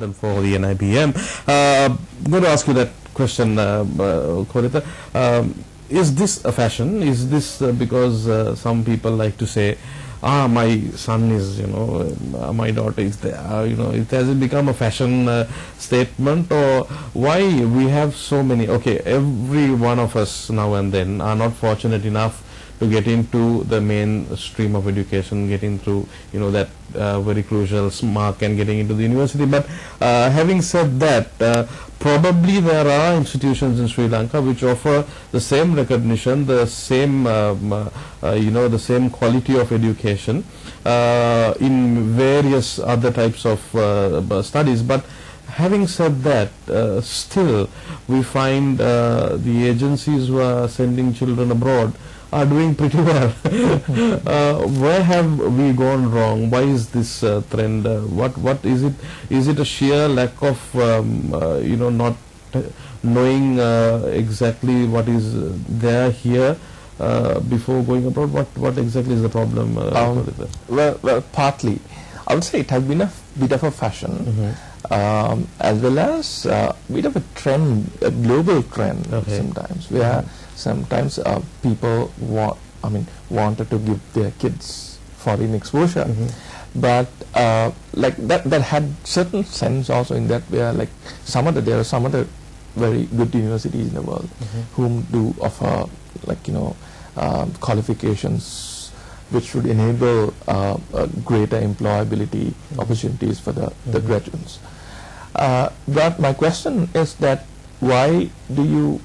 important for the NIBM. I'm going to ask you that question, Kolitha. Is this a fashion? Is this because some people like to say, my son is, my daughter is there, it has become a fashion statement, or why we have so many? Okay, every one of us now and then are not fortunate enough to get into the mainstream of education, getting through, that very crucial mark and getting into the university. But having said that, probably there are institutions in Sri Lanka which offer the same recognition, the same, the same quality of education in various other types of studies. But having said that, still we find the agencies who are sending children abroad are doing pretty well. Where have we gone wrong? Why is this trend? What is it? Is it a sheer lack of not knowing exactly what is there here before going abroad? What exactly is the problem? Well, partly, I would say it has been a bit of a fashion, as well as a bit of a trend, a global trend sometimes, where sometimes people wanted to give their kids foreign exposure, but like that had certain sense also in that where like there are some other very good universities in the world whom do offer qualifications which would enable greater employability opportunities for the graduates. But my question is that why do you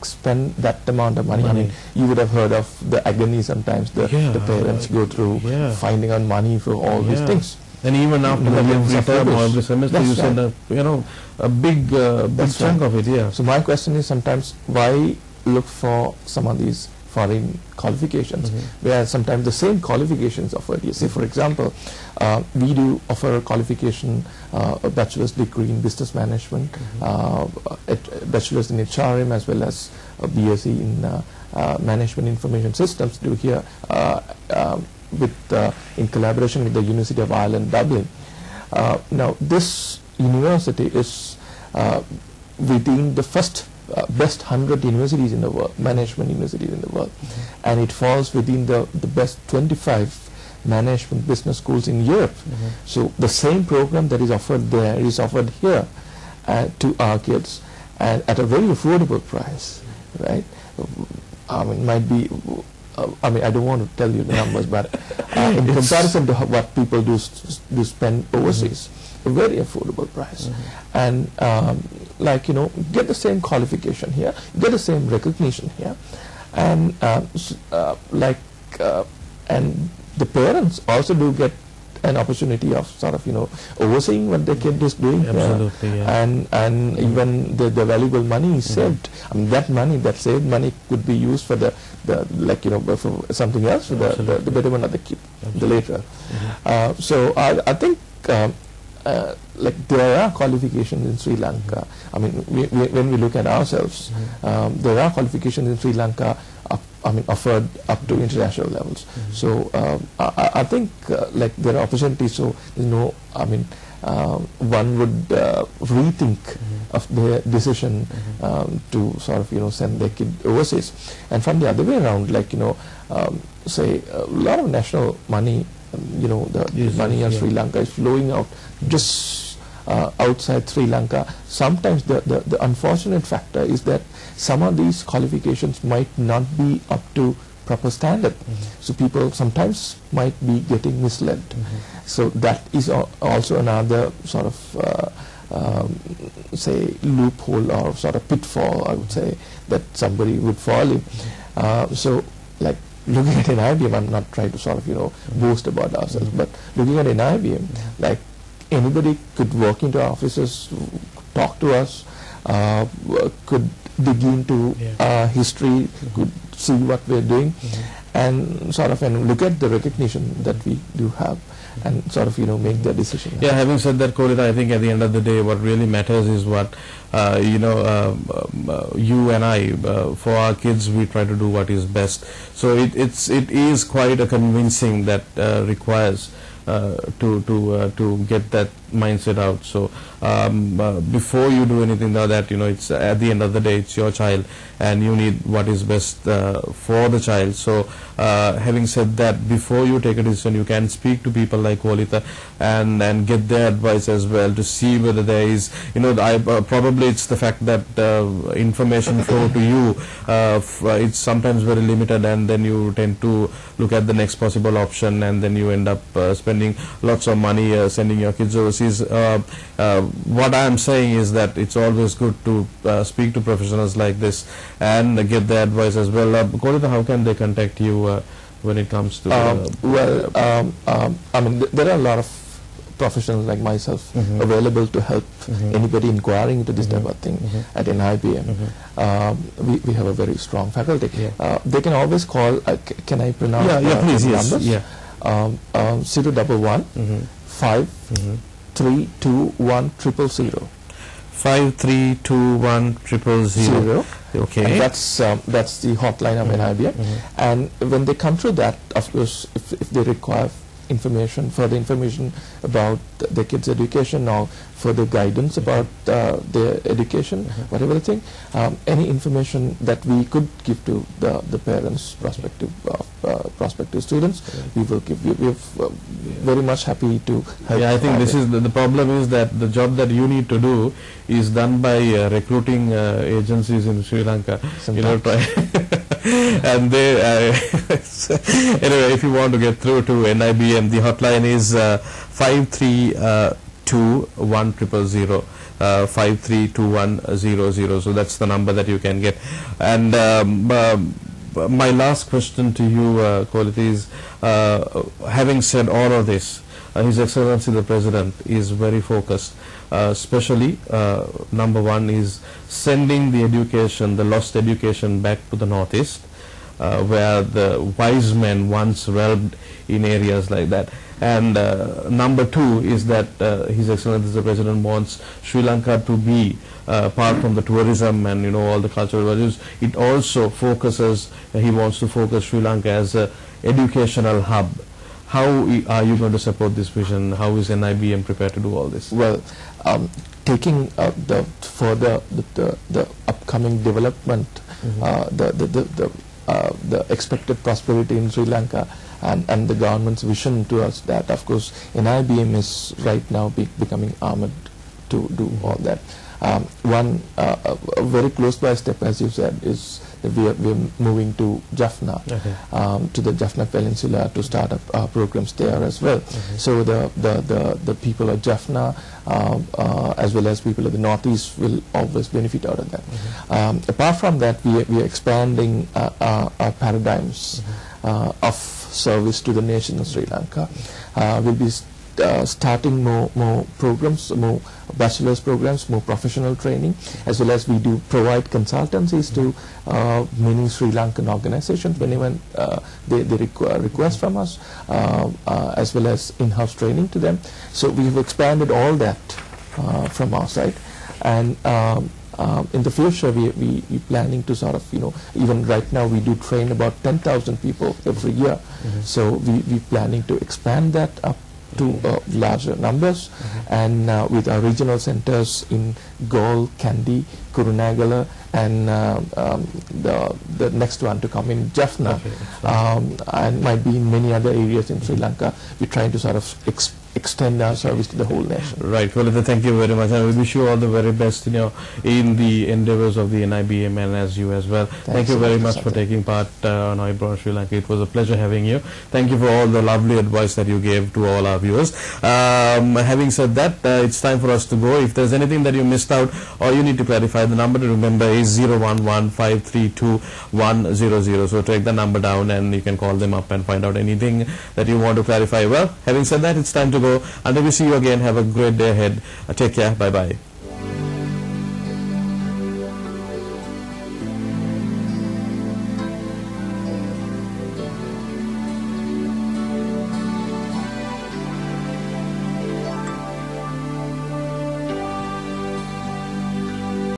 spend that amount of money? I mean, you would have heard of the agony sometimes the parents go through finding out money for all these things. And even after every term or every semester, you send a big chunk of it. So my question is sometimes why look for some of these foreign qualifications, where sometimes the same qualifications offered. You see, for example, we do offer a qualification, a bachelor's degree in business management, a bachelor's in HRM, as well as a BSc in management information systems, do here in collaboration with the University of Ireland, Dublin. Now, this university is within the first best 100 universities in the world, management universities in the world, and it falls within the best 25 management business schools in Europe. So the same program that is offered there is offered here to our kids, and at a very affordable price, right? I mean, might be, I don't want to tell you the numbers, but in comparison to what people do spend overseas, a very affordable price, and get the same qualification here, get the same recognition here, and and the parents also do get an opportunity of overseeing what their kid is doing here, and even the valuable money is saved. I mean, that saved money could be used for for something else, for the betterment of the kid, the later. So I think there are qualifications in Sri Lanka. I mean, when we look at ourselves, there are qualifications in Sri Lanka offered up to international levels. So I think there are opportunities. So one would rethink of their decision to send their kid overseas. And from the other way around, say a lot of national money, the money in Sri Lanka is flowing out just outside Sri Lanka. Sometimes the unfortunate factor is that some of these qualifications might not be up to proper standard. So people sometimes might be getting misled. So that is also another say loophole or pitfall, I would say, that somebody would fall in. So looking at NIBM, I'm not trying to boast about ourselves, but looking at NIBM, anybody could walk into our offices, talk to us, could dig into history, could see what we're doing, and look at the recognition that we do have, and make their decision. Yeah, having said that, Kolitha, I think at the end of the day, what really matters is what you and I, for our kids, we try to do what is best. So it is quite a convincing that requires to get that mindset out. So before you do anything like that, it's at the end of the day, it's your child, and you need what is best for the child. So having said that, before you take a decision, you can speak to people like Kolitha and get their advice as well, to see whether there is, probably it's the fact that information flow to you, it's sometimes very limited, and then you tend to look at the next possible option, and then you end up spending lots of money sending your kids overseas. What I am saying is that it's always good to speak to professionals like this and get their advice as well. Kolitha, how can they contact you when it comes to I mean, there are a lot of professionals like myself available to help anybody inquiring into this type of thing at NIBM. We have a very strong faculty. They can always call, can I pronounce please, yes. numbers? 011 5321 000. 5321 000. Okay. And that's the hotline of NIBM. And when they come through that, of course, if they require further information about their kids' education, or further guidance about their education, whatever the thing, any information that we could give to the parents, prospective students, we will give. We're very much happy to help. I think this is the problem, is that the job that you need to do is done by recruiting agencies in Sri Lanka. And they anyway, if you want to get through to NIBM, the hotline is 5321 000. 5321 So that's the number that you can get. And my last question to you, Kolitha, is having said all of this, His Excellency the President is very focused, especially number one is sending the education, the lost education, back to the Northeast, where the wise men once roamed in areas like that. And number two is that His Excellency the President wants Sri Lanka to be, apart from the tourism and all the cultural values, it also focuses, he wants to focus Sri Lanka as a educational hub. How are you going to support this vision? How is NIBM prepared to do all this? Well, taking the upcoming development, the expected prosperity in Sri Lanka, and the government's vision towards that, of course, NIBM is right now becoming armored to do all that. One very close by step, as you said, is that we're moving to Jaffna, to the Jaffna Peninsula, to start up programs there as well. So the people of Jaffna, as well as people of the Northeast, will always benefit out of that. Apart from that, we are expanding our paradigms of service to the nation of Sri Lanka. We'll be starting more programs, more bachelor's programs, more professional training, as well as we do provide consultancies to many Sri Lankan organizations whenever they request from us, as well as in-house training to them. So we've expanded all that from our side, and in the future we planning to sort of, even right now we do train about 10,000 people every year. So we planning to expand that up to larger numbers, and with our regional centers in Galle, Kandy, Kurunegala, and the next one to come in Jaffna, and might be in many other areas in Sri Lanka. We're trying to sort of extend our service to the whole nation. Right. Well, thank you very much, and we wish you all the very best in the endeavors of the NIBM, and as you as well. Thank you very much for taking part on iBrown Sri Lanka. It was a pleasure having you. Thank you for all the lovely advice that you gave to all our viewers. Having said that, it's time for us to go. If there's anything that you missed out or you need to clarify, the number to remember is 011-532-100. So take the number down and you can call them up and find out anything that you want to clarify. Well, having said that, it's time to go. Until we see you again, have a great day ahead. Take care. Bye-bye.